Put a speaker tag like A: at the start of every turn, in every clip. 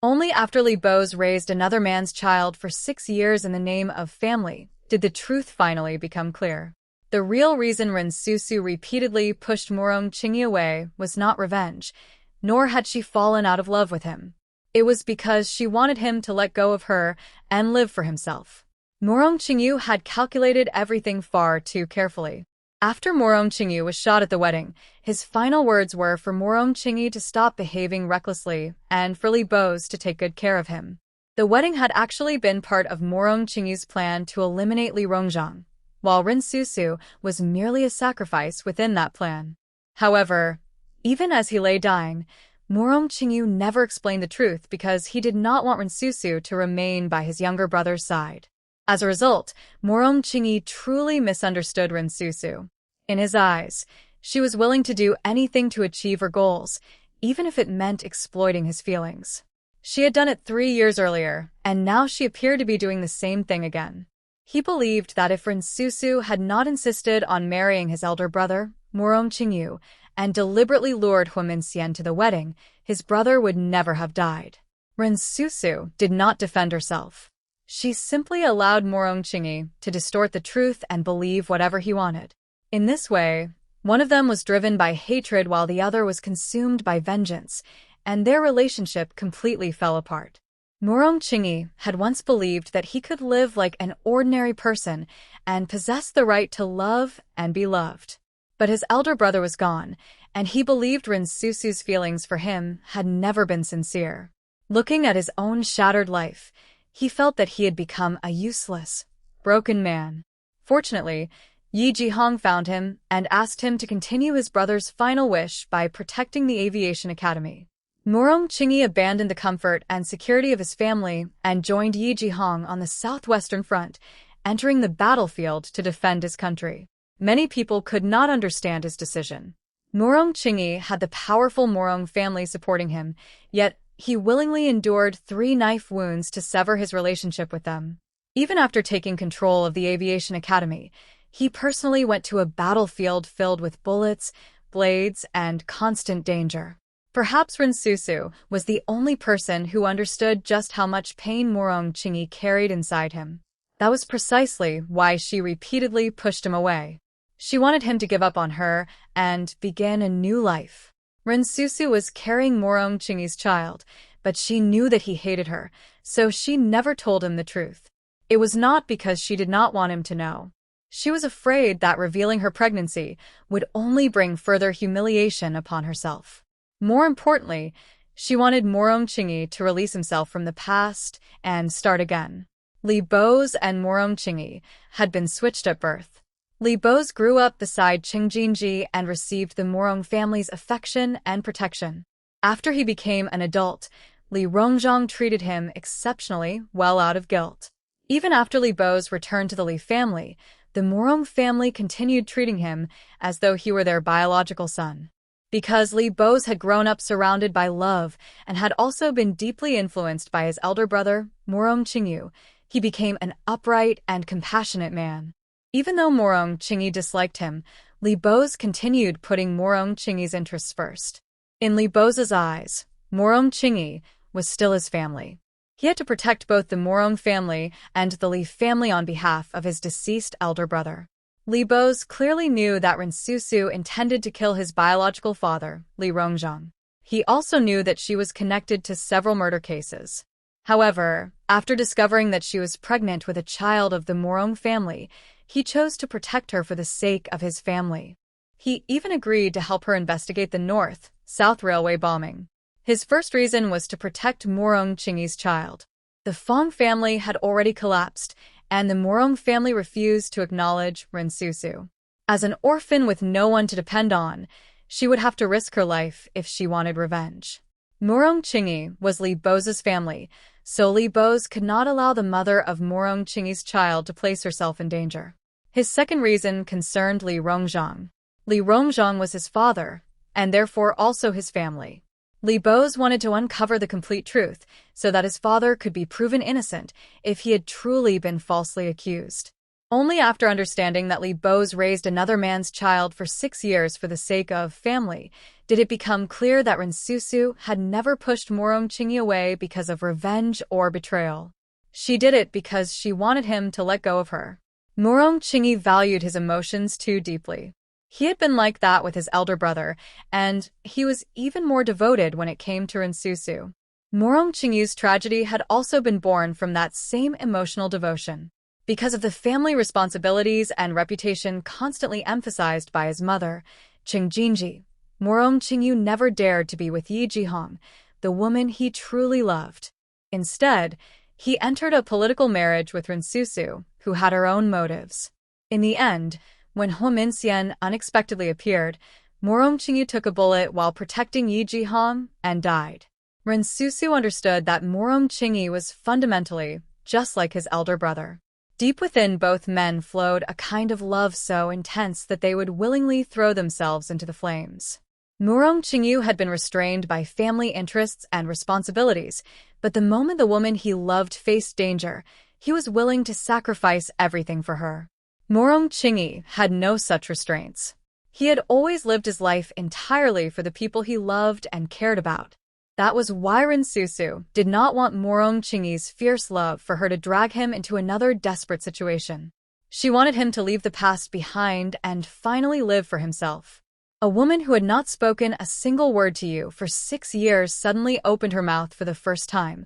A: Only after Li Boze raised another man's child for 6 years in the name of family did the truth finally become clear. The real reason Ren Susu repeatedly pushed Murong Qingyi away was not revenge, nor had she fallen out of love with him. It was because she wanted him to let go of her and live for himself. Murong Qingyu had calculated everything far too carefully. After Murong Qingyu was shot at the wedding, his final words were for Murong Qingyi to stop behaving recklessly and for Li Boze to take good care of him. The wedding had actually been part of Murong Qingyu's plan to eliminate Li Rongzhang, while Ren Susu was merely a sacrifice within that plan. However, even as he lay dying, Murong Qingyu never explained the truth because he did not want Ren Susu to remain by his younger brother's side. As a result, Murong Qingyi truly misunderstood Ren Susu. In his eyes, she was willing to do anything to achieve her goals, even if it meant exploiting his feelings. She had done it 3 years earlier, and now she appeared to be doing the same thing again. He believed that if Ren Susu had not insisted on marrying his elder brother, Murong Qingyu, and deliberately lured Hu Minxian to the wedding, his brother would never have died. Ren Susu did not defend herself. She simply allowed Murong Qingyi to distort the truth and believe whatever he wanted. In this way, one of them was driven by hatred while the other was consumed by vengeance, and their relationship completely fell apart. Murong Qingyi had once believed that he could live like an ordinary person and possess the right to love and be loved. But his elder brother was gone, and he believed Ren Susu's feelings for him had never been sincere. Looking at his own shattered life, he felt that he had become a useless, broken man. Fortunately, Yi Jihong found him and asked him to continue his brother's final wish by protecting the aviation academy. Murong Qingyi abandoned the comfort and security of his family and joined Yi Jihong on the southwestern front, entering the battlefield to defend his country. Many people could not understand his decision. Murong Qingyi had the powerful Murong family supporting him, yet he willingly endured 3 knife wounds to sever his relationship with them. Even after taking control of the aviation academy, he personally went to a battlefield filled with bullets, blades, and constant danger. Perhaps Ren Susu was the only person who understood just how much pain Murong Qingyi carried inside him. That was precisely why she repeatedly pushed him away. She wanted him to give up on her and begin a new life. Ren Susu was carrying Murong Qingyi's child, but she knew that he hated her, so she never told him the truth. It was not because she did not want him to know. She was afraid that revealing her pregnancy would only bring further humiliation upon herself. More importantly, she wanted Murong Qingyi to release himself from the past and start again. Li Boze and Murong Qingyi had been switched at birth. Li Boze grew up beside Qingjinji and received the Murong family's affection and protection. After he became an adult, Li Rongzhang treated him exceptionally well out of guilt. Even after Li Boze returned to the Li family, the Murong family continued treating him as though he were their biological son. Because Li Boze had grown up surrounded by love and had also been deeply influenced by his elder brother, Murong Qingyu, he became an upright and compassionate man. Even though Murong Qingyi disliked him, Li Boze continued putting Murong Qingyi's interests first. In Li Boze's eyes, Murong Qingyi was still his family. He had to protect both the Murong family and the Li family on behalf of his deceased elder brother. Li Boze clearly knew that Ren Susu intended to kill his biological father, Li Rongzhang. He also knew that she was connected to several murder cases. However, after discovering that she was pregnant with a child of the Murong family, he chose to protect her for the sake of his family. He even agreed to help her investigate the North-South Railway bombing. His first reason was to protect Murong Qingyi's child. The Fong family had already collapsed, and the Murong family refused to acknowledge Ren Susu. As an orphan with no one to depend on, she would have to risk her life if she wanted revenge. Murong Qingyi was Li Boze's family, so Li Boze could not allow the mother of Murong Qingyi's child to place herself in danger. His second reason concerned Li Rongzhang. Li Rongzhang was his father, and therefore also his family. Li Boze wanted to uncover the complete truth so that his father could be proven innocent if he had truly been falsely accused. Only after understanding that Li Boze raised another man's child for 6 years for the sake of family did it become clear that Ren Susu had never pushed Murong Qingyi away because of revenge or betrayal. She did it because she wanted him to let go of her. Murong Qingyi valued his emotions too deeply. He had been like that with his elder brother, and he was even more devoted when it came to Ren Susu. Murong Qingyu's tragedy had also been born from that same emotional devotion. Because of the family responsibilities and reputation constantly emphasized by his mother, Qingjinji, Murong Qingyu never dared to be with Yi Jihong, the woman he truly loved. Instead, he entered a political marriage with Ren Susu, who had her own motives. In the end, when He Minxian unexpectedly appeared, Murong Qingyu took a bullet while protecting Yi Jihong and died. Ren Susu understood that Murong Qingyi was fundamentally just like his elder brother. Deep within both men flowed a kind of love so intense that they would willingly throw themselves into the flames. Murong Qingyu had been restrained by family interests and responsibilities, but the moment the woman he loved faced danger, he was willing to sacrifice everything for her. Murong Qingyi had no such restraints. He had always lived his life entirely for the people he loved and cared about. That was why Ren Susu did not want Murong Qingyi's fierce love for her to drag him into another desperate situation. She wanted him to leave the past behind and finally live for himself. A woman who had not spoken a single word to you for 6 years suddenly opened her mouth for the first time,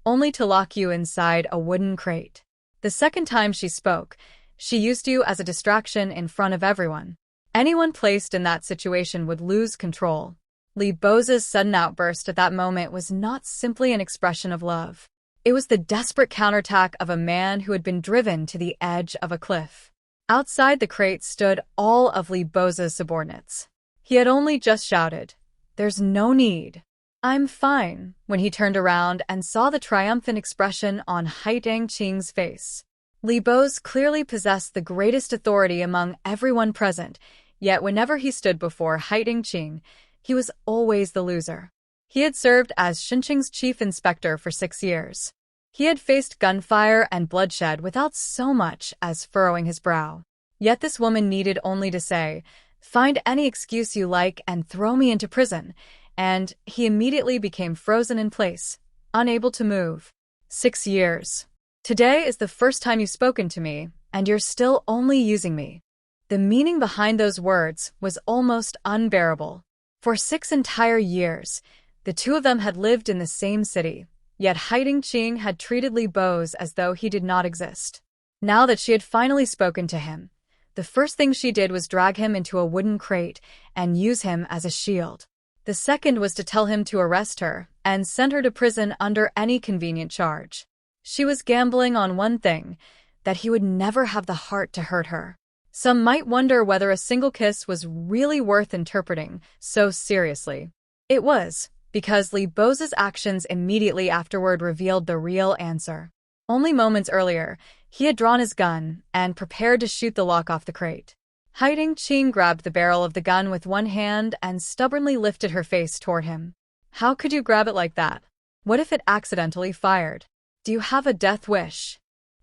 A: only to lock you inside a wooden crate. The second time she spoke, she used you as a distraction in front of everyone. Anyone placed in that situation would lose control. Li Boze's sudden outburst at that moment was not simply an expression of love. It was the desperate counterattack of a man who had been driven to the edge of a cliff. Outside the crate stood all of Li Boze's subordinates. He had only just shouted, "There's no need. I'm fine," when he turned around and saw the triumphant expression on Haidangqing's face. Li Boze clearly possessed the greatest authority among everyone present, yet whenever he stood before Haidangqing, he was always the loser. He had served as Xinqing's chief inspector for 6 years. He had faced gunfire and bloodshed without so much as furrowing his brow. Yet this woman needed only to say, "Find any excuse you like and throw me into prison," and he immediately became frozen in place, unable to move. 6 years. Today is the first time you've spoken to me, and you're still only using me. The meaning behind those words was almost unbearable. For 6 entire years, the two of them had lived in the same city, yet Haidangqing had treated Li Boze as though he did not exist. Now that she had finally spoken to him, the first thing she did was drag him into a wooden crate and use him as a shield. The second was to tell him to arrest her and send her to prison under any convenient charge. She was gambling on one thing, that he would never have the heart to hurt her. Some might wonder whether a single kiss was really worth interpreting so seriously. It was, because Li Boze's actions immediately afterward revealed the real answer. Only moments earlier, he had drawn his gun and prepared to shoot the lock off the crate. Haidangqing grabbed the barrel of the gun with one hand and stubbornly lifted her face toward him. "How could you grab it like that? What if it accidentally fired? Do you have a death wish?"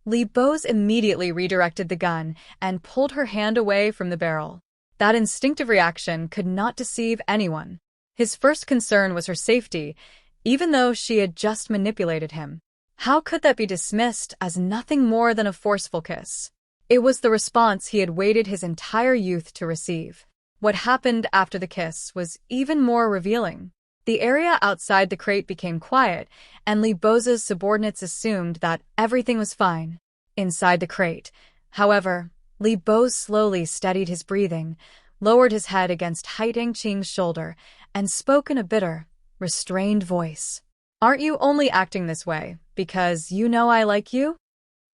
A: Li Boze immediately redirected the gun and pulled her hand away from the barrel. That instinctive reaction could not deceive anyone. His first concern was her safety, even though she had just manipulated him. How could that be dismissed as nothing more than a forceful kiss? It was the response he had waited his entire youth to receive. What happened after the kiss was even more revealing. The area outside the crate became quiet, and Li Boze's subordinates assumed that everything was fine. Inside the crate, however, Li Boze slowly steadied his breathing, lowered his head against Haidangqing's shoulder, and spoke in a bitter, restrained voice. "Aren't you only acting this way because you know I like you?"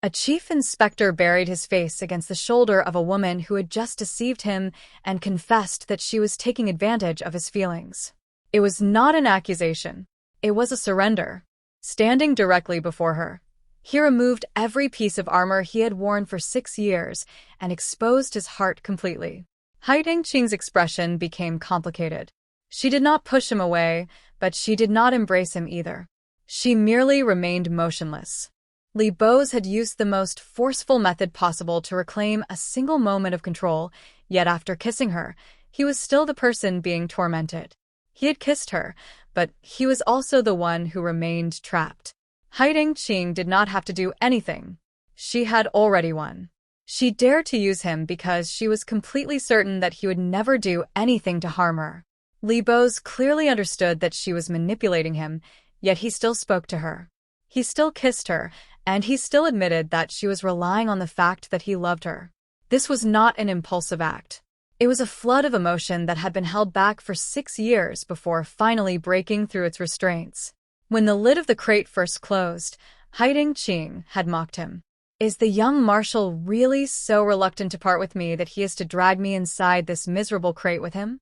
A: A chief inspector buried his face against the shoulder of a woman who had just deceived him and confessed that she was taking advantage of his feelings. It was not an accusation. It was a surrender. Standing directly before her, he removed every piece of armor he had worn for 6 years and exposed his heart completely. Haidangqing's expression became complicated. She did not push him away, but she did not embrace him either. She merely remained motionless. Li Boze had used the most forceful method possible to reclaim a single moment of control, yet after kissing her, he was still the person being tormented. He had kissed her, but he was also the one who remained trapped. Qing did not have to do anything. She had already won. She dared to use him because she was completely certain that he would never do anything to harm her. Li Boze clearly understood that she was manipulating him, yet he still spoke to her. He still kissed her, and he still admitted that she was relying on the fact that he loved her. This was not an impulsive act. It was a flood of emotion that had been held back for 6 years before finally breaking through its restraints. When the lid of the crate first closed, Qing had mocked him. Is the young marshal really so reluctant to part with me that he is to drag me inside this miserable crate with him?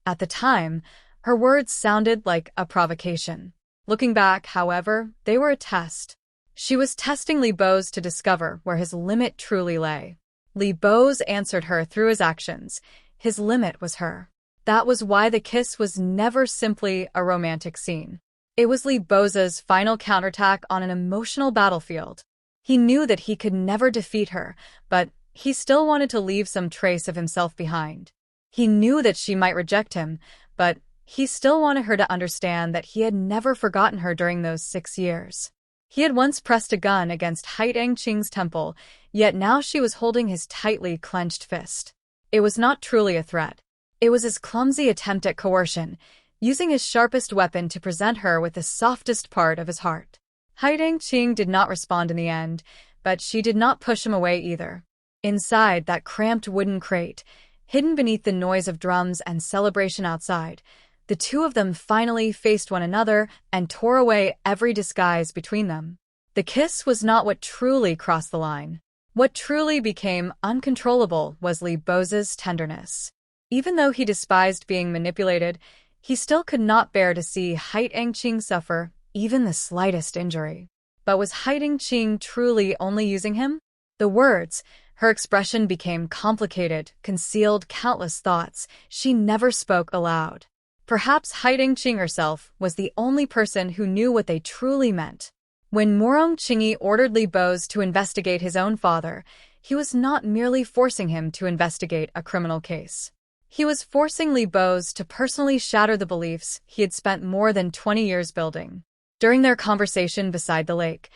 A: At the time, her words sounded like a provocation. Looking back, however, they were a test. She was testing Li Boze to discover where his limit truly lay. Li Boze answered her through his actions. His limit was her. That was why the kiss was never simply a romantic scene. It was Li Boze's final counterattack on an emotional battlefield. He knew that he could never defeat her, but he still wanted to leave some trace of himself behind. He knew that she might reject him, but he still wanted her to understand that he had never forgotten her during those 6 years. He had once pressed a gun against Qing's temple, yet now she was holding his tightly clenched fist. It was not truly a threat. It was his clumsy attempt at coercion, using his sharpest weapon to present her with the softest part of his heart. Qing did not respond in the end, but she did not push him away either. Inside that cramped wooden crate, hidden beneath the noise of drums and celebration outside, the two of them finally faced one another and tore away every disguise between them. The kiss was not what truly crossed the line. What truly became uncontrollable was Li Boze's tenderness. Even though he despised being manipulated, he still could not bear to see Qing suffer even the slightest injury. But was Qing truly only using him? The words, her expression became complicated, concealed countless thoughts she never spoke aloud. Perhaps Qing herself was the only person who knew what they truly meant. When Murong Qingyi ordered Li Boze to investigate his own father, he was not merely forcing him to investigate a criminal case. He was forcing Li Boze to personally shatter the beliefs he had spent more than 20 years building. During their conversation beside the lake,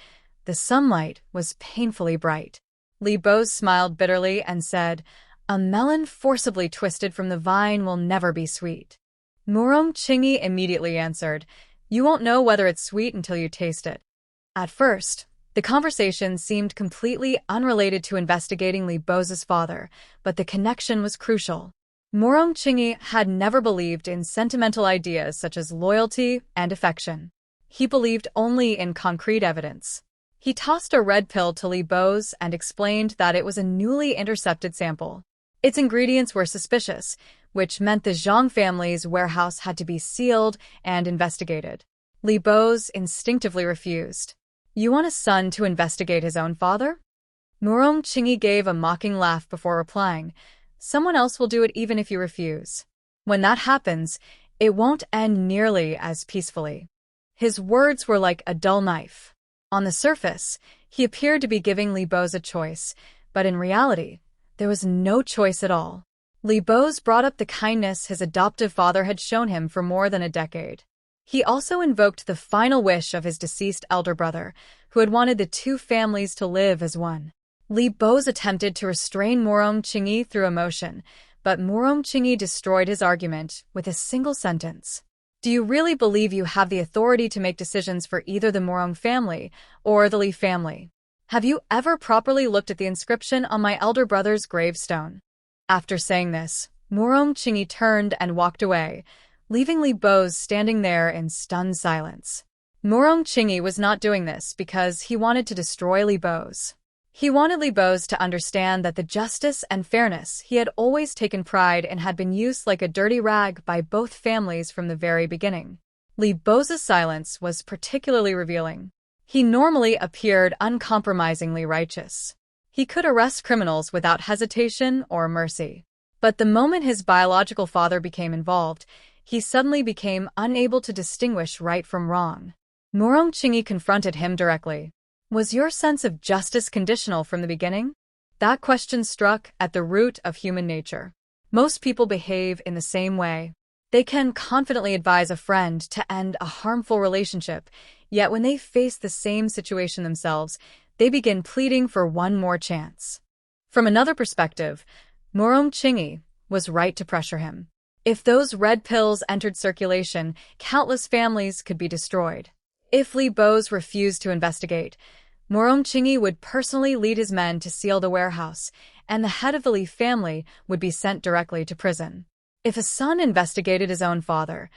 A: the sunlight was painfully bright. Li Boze smiled bitterly and said, "A melon forcibly twisted from the vine will never be sweet." Murong Qingyi immediately answered, "You won't know whether it's sweet until you taste it." At first, the conversation seemed completely unrelated to investigating Li Boze's father, but the connection was crucial. Murong Qingyi had never believed in sentimental ideas such as loyalty and affection. He believed only in concrete evidence. He tossed a red pill to Li Boze and explained that it was a newly intercepted sample. Its ingredients were suspicious, which meant the Zhang family's warehouse had to be sealed and investigated. Li Boze instinctively refused. "You want a son to investigate his own father?" Murong Qingyi gave a mocking laugh before replying, "Someone else will do it even if you refuse. When that happens, it won't end nearly as peacefully." His words were like a dull knife. On the surface, he appeared to be giving Li Boze a choice, but in reality, there was no choice at all. Li Boze brought up the kindness his adoptive father had shown him for more than a decade. He also invoked the final wish of his deceased elder brother, who had wanted the two families to live as one. Li Boze attempted to restrain Murong Qingyi through emotion, but Murong Qingyi destroyed his argument with a single sentence. "Do you really believe you have the authority to make decisions for either the Murong family or the Li family? Have you ever properly looked at the inscription on my elder brother's gravestone?" After saying this, Murong Qingyi turned and walked away, leaving Li Boze standing there in stunned silence. Murong Qingyi was not doing this because he wanted to destroy Li Boze. He wanted Li Boze to understand that the justice and fairness he had always taken pride in had been used like a dirty rag by both families from the very beginning. Li Boze's silence was particularly revealing. He normally appeared uncompromisingly righteous. He could arrest criminals without hesitation or mercy. But the moment his biological father became involved, he suddenly became unable to distinguish right from wrong. Murong Qingyi confronted him directly. "Was your sense of justice conditional from the beginning?" That question struck at the root of human nature. Most people behave in the same way. They can confidently advise a friend to end a harmful relationship, yet when they face the same situation themselves, they begin pleading for one more chance. From another perspective, Murong Qingyi was right to pressure him. If those red pills entered circulation, countless families could be destroyed. If Li Boze refused to investigate, Murong Qingyi would personally lead his men to seal the warehouse, and the head of the Li family would be sent directly to prison. If a son investigated his own father,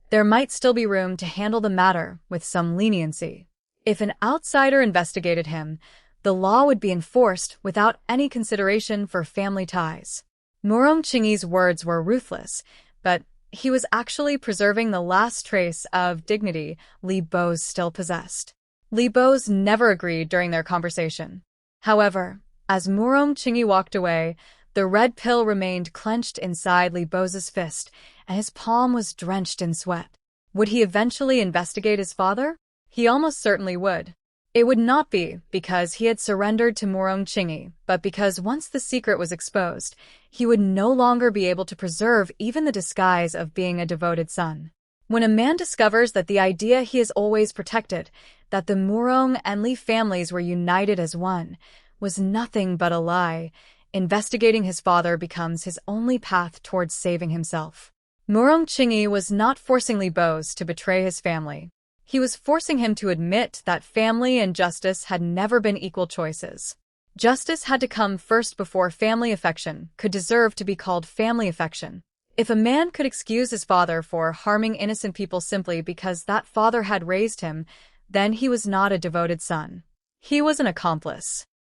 A: there might still be room to handle the matter with some leniency. If an outsider investigated him, the law would be enforced without any consideration for family ties. Murong Qingyi's words were ruthless, but he was actually preserving the last trace of dignity Li Boze still possessed. Li Boze never agreed during their conversation. However, as Murong Qingyi walked away, the red pill remained clenched inside Li Boze's fist, and his palm was drenched in sweat. Would he eventually investigate his father? He almost certainly would. It would not be because he had surrendered to Murong Qingyi, but because once the secret was exposed, he would no longer be able to preserve even the disguise of being a devoted son. When a man discovers that the idea he has always protected, that the Murong and Li families were united as one, was nothing but a lie, investigating his father becomes his only path towards saving himself. Murong Qingyi was not forcing Li Boze to betray his family. He was forcing him to admit that family and justice had never been equal choices. Justice had to come first before family affection could deserve to be called family affection. If a man could excuse his father for harming innocent people simply because that father had raised him, then he was not a devoted son. He was an accomplice.